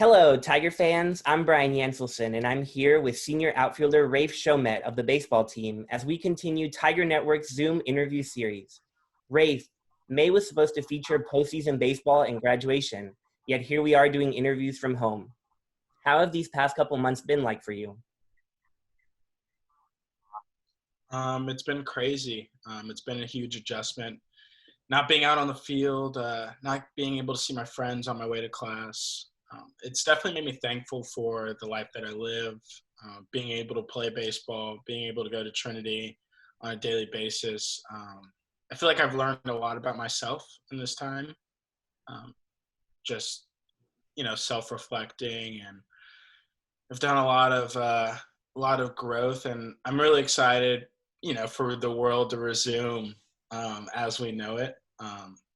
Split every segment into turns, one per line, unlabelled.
Hello, Tiger fans. I'm Brian Yanselson, and I'm here with senior outfielder Rafe Chaumette of the baseball team as we continue Tiger Network's Zoom interview series. Rafe, May was supposed to feature postseason baseball and graduation, yet here we are doing interviews from home. How have these past couple months been like for you?
It's been crazy. It's been a huge adjustment. Not being out on the field, not being able to see my friends on my way to class. It's definitely made me thankful for the life that I live, being able to play baseball, being able to go to Trinity on a daily basis. I feel like I've learned a lot about myself in this time, um, just, self-reflecting, and I've done a lot of growth, and I'm really excited, for the world to resume as we know it.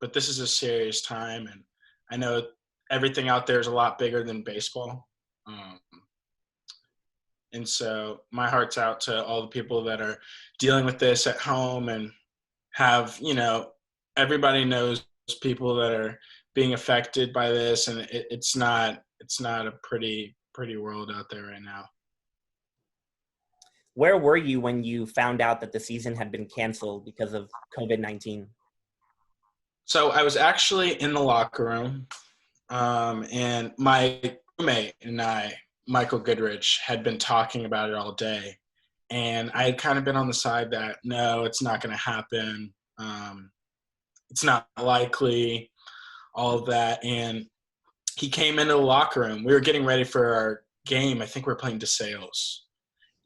But this is a serious time, and I know everything out there is a lot bigger than baseball. Um, and so my heart's out to all the people that are dealing with this at home and have, everybody knows people that are being affected by this, and it's not a pretty world out there right now.
Where were you when you found out that the season had been canceled because of COVID-19?
So I was actually in the locker room, and my roommate and I, Michael Goodrich, had been talking about it all day. And I had kind of been on the side that, no, it's not going to happen. It's not likely, all of that. And he came into the locker room. We were getting ready for our game. I think we were playing DeSales.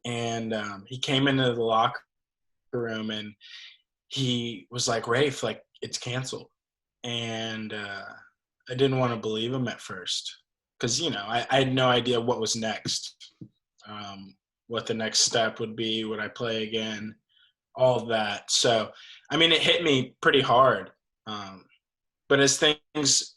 And he came into the locker room and he was like, Rafe, like, it's canceled. And I didn't want to believe him at first because, I had no idea what was next, what the next step would be. Would I play again? All of that. So, I mean, it hit me pretty hard. Um, but as things,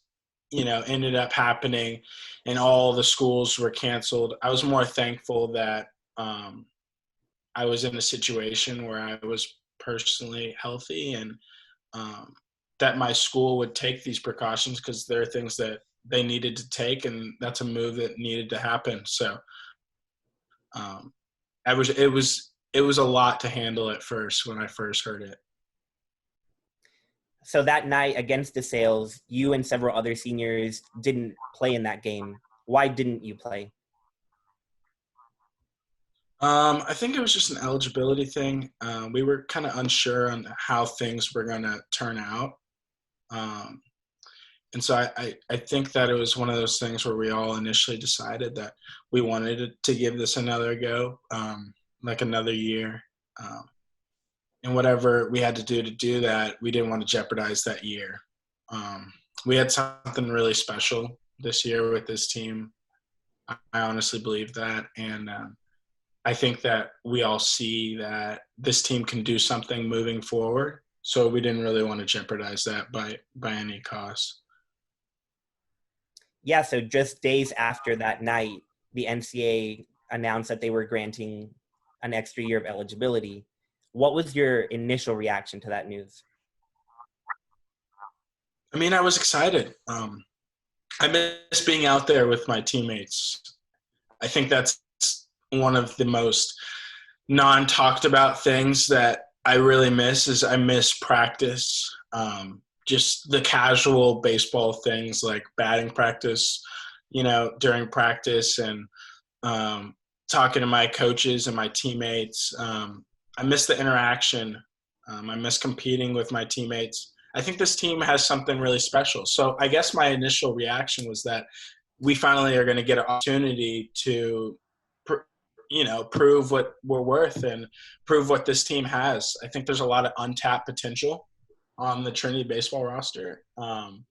ended up happening and all the schools were canceled, I was more thankful that I was in a situation where I was personally healthy, and um, that my school would take these precautions because there are things that they needed to take, and that's a move that needed to happen. So um, it was a lot to handle at first when I first heard it.
So that night against the Sales, you and several other seniors didn't play in that game. Why didn't you play?
I think it was just an eligibility thing. We were kind of unsure on how things were going to turn out. Um, and so I think that it was one of those things where we all initially decided that we wanted to give this another go, like another year. Um, and whatever we had to do that, we didn't want to jeopardize that year. We had something really special this year with this team. I honestly believe that. And I think that we all see that this team can do something moving forward. So we didn't really want to jeopardize that by any cost.
Yeah, so just days after that night, the NCAA announced that they were granting an extra year of eligibility. What was your initial reaction to that news?
I mean, I was excited. I miss being out there with my teammates. I think that's one of the most non-talked about things that I really miss is I miss practice. Just the casual baseball things like batting practice, during practice, and talking to my coaches and my teammates. I miss the interaction. I miss competing with my teammates. I think this team has something really special. So I guess my initial reaction was that we finally are going to get an opportunity to, prove what we're worth and prove what this team has. I think there's a lot of untapped potential on the Trinity baseball roster. And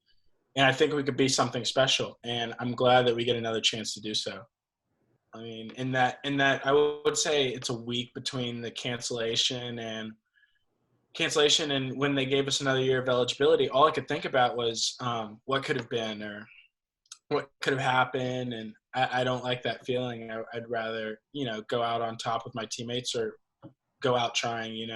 I think we could be something special. And I'm glad that we get another chance to do so. I mean, in that, I would say it's a week between the cancellation and when they gave us another year of eligibility. All I could think about was what could have been or what could have happened, and I don't like that feeling. I'd rather go out on top with my teammates or go out trying.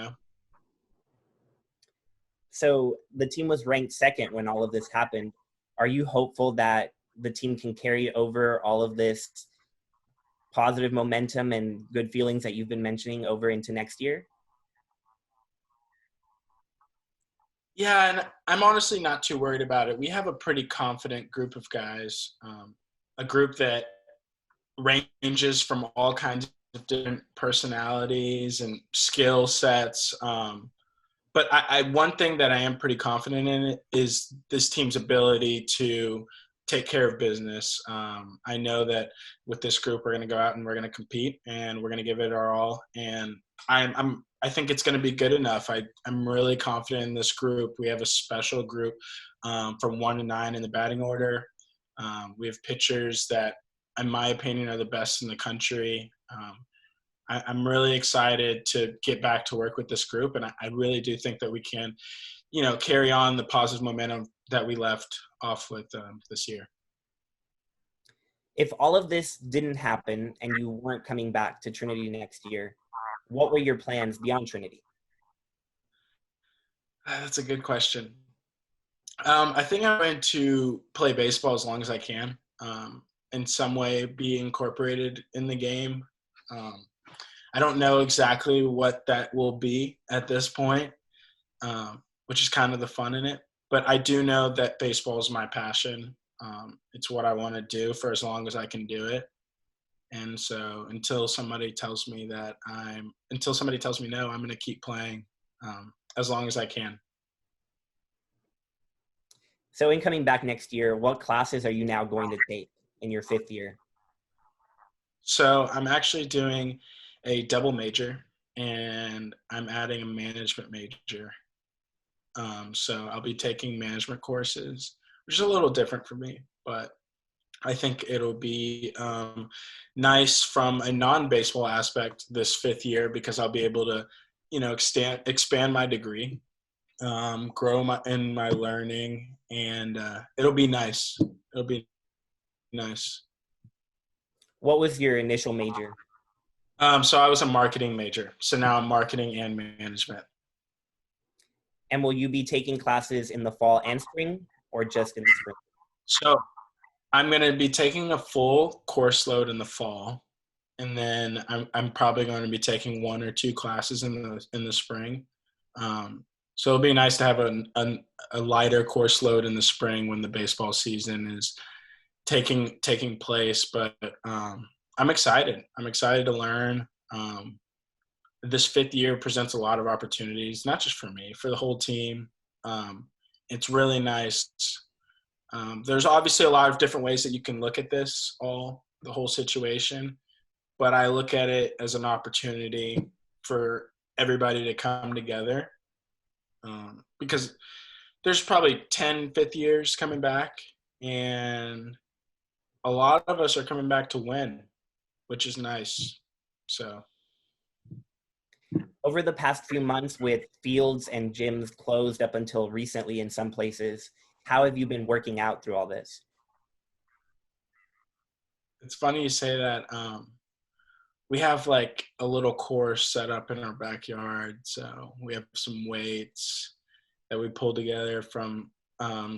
So the team was ranked second when all of this happened. Are you hopeful that the team can carry over all of this positive momentum and good feelings that you've been mentioning over into next year?
Yeah, and I'm honestly not too worried about it. We have a pretty confident group of guys, a group that ranges from all kinds of different personalities and skill sets. But one thing that I am pretty confident in is this team's ability to take care of business. I know that with this group, we're going to go out and we're going to compete and we're going to give it our all. And I think it's going to be good enough. I'm really confident in this group. We have a special group from 1 to 9 in the batting order. We have pitchers that, in my opinion, are the best in the country. I'm really excited to get back to work with this group, and I really do think that we can, carry on the positive momentum that we left off with this year.
If all of this didn't happen and you weren't coming back to Trinity next year, what were your plans beyond Trinity?
That's a good question. I think I'm going to play baseball as long as I can, in some way be incorporated in the game. I don't know exactly what that will be at this point, which is kind of the fun in it. But I do know that baseball is my passion. It's what I want to do for as long as I can do it. And so until somebody tells me no, I'm going to keep playing as long as I can.
So in coming back next year, what classes are you now going to take in your 5th year?
So I'm actually doing a double major, and I'm adding a management major. So I'll be taking management courses, which is a little different for me, but I think it'll be nice from a non-baseball aspect this 5th year because I'll be able to, expand my degree, grow in my learning, and it'll be nice. It'll be nice.
What was your initial major?
So I was a marketing major. So now I'm marketing and management.
And will you be taking classes in the fall and spring or just in the spring?
So I'm going to be taking a full course load in the fall. And then I'm probably going to be taking 1 or 2 classes in the spring. So it'll be nice to have a lighter course load in the spring when the baseball season is taking place. But I'm excited. I'm excited to learn. This 5th year presents a lot of opportunities, not just for me, for the whole team. It's really nice. There's obviously a lot of different ways that you can look at the whole situation, but I look at it as an opportunity for everybody to come together, because there's probably 10 5th years coming back, and a lot of us are coming back to win, which is nice. So
over the past few months, with fields and gyms closed up until recently in some places, how have you been working out through all this?
It's funny you say that. We have like a little course set up in our backyard. So we have some weights that we pull together from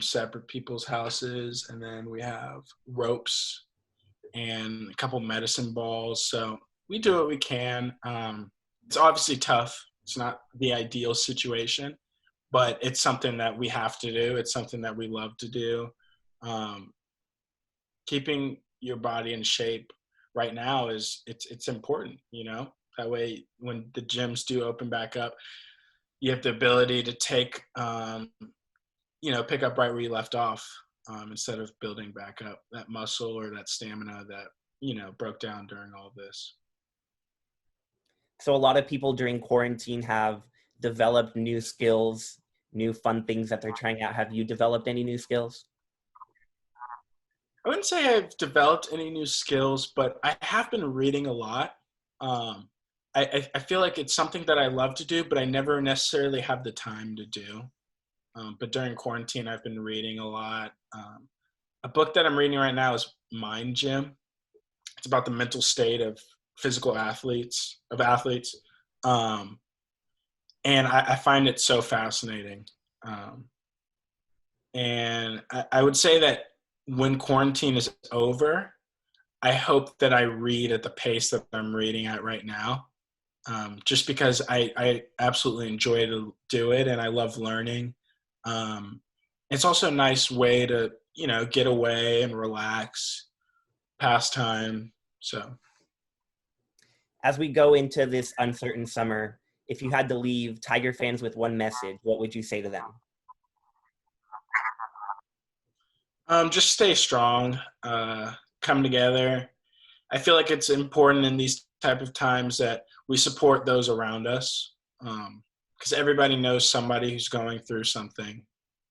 separate people's houses. And then we have ropes and a couple medicine balls. So we do what we can. It's obviously tough. It's not the ideal situation, but it's something that we have to do. It's something that we love to do. Keeping your body in shape right now it's important, that way when the gyms do open back up, you have the ability to take, pick up right where you left off, instead of building back up that muscle or that stamina that, broke down during all of this.
So a lot of people during quarantine have developed new skills, new fun things that they're trying out. Have you developed any new skills?
I wouldn't say I've developed any new skills, but I have been reading a lot. I feel like it's something that I love to do, but I never necessarily have the time to do. But during quarantine, I've been reading a lot. A book that I'm reading right now is Mind Gym. It's about the mental state of physical athletes. And I find it so fascinating. And I would say that when quarantine is over, I hope that I read at the pace that I'm reading at right now, just because I absolutely enjoy to do it and I love learning. It's also a nice way to, get away and relax, pass time. So,
As we go into this uncertain summer, if you had to leave Tiger fans with one message, what would you say to them?
just stay strong, come together. I feel like it's important in these type of times that we support those around us, because everybody knows somebody who's going through something,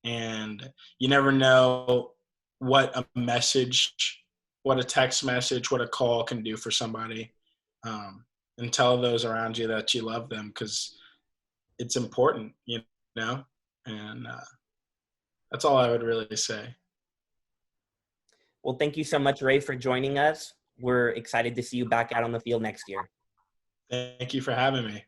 and you never know what a message, what a text message, what a call can do for somebody. And tell those around you that you love them, because it's important, know, and that's all I would really say.
Well, thank you so much, Ray, for joining us. We're excited to see you back out on the field next year.
Thank you for having me.